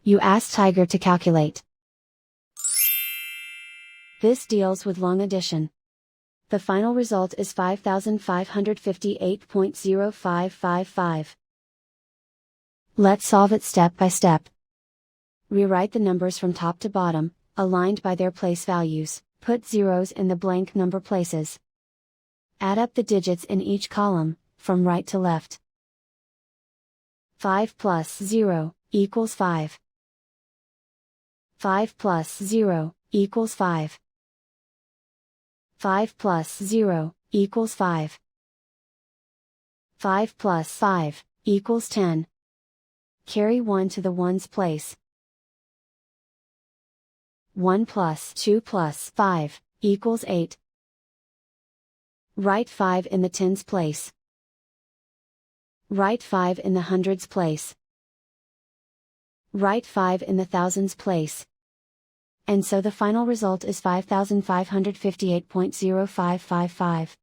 You ask Tiger to calculate. This deals with long addition. The final result is 5558.0555. Let's solve it step by step. Rewrite the numbers from top to bottom, aligned by their place values, put zeros in the blank number places. Add up the digits in each column, from right to left. 5 plus 0 equals 5. 5 plus 0 equals 5. 5 plus 0 equals 5. 5 plus 5 equals 10. Carry 1 to the ones place. 1 plus 2 plus 5 equals 8. Write 5 in the tens place. Write 5 in the hundreds place. Write 5 in the thousands place. And so the final result is 5558.0555.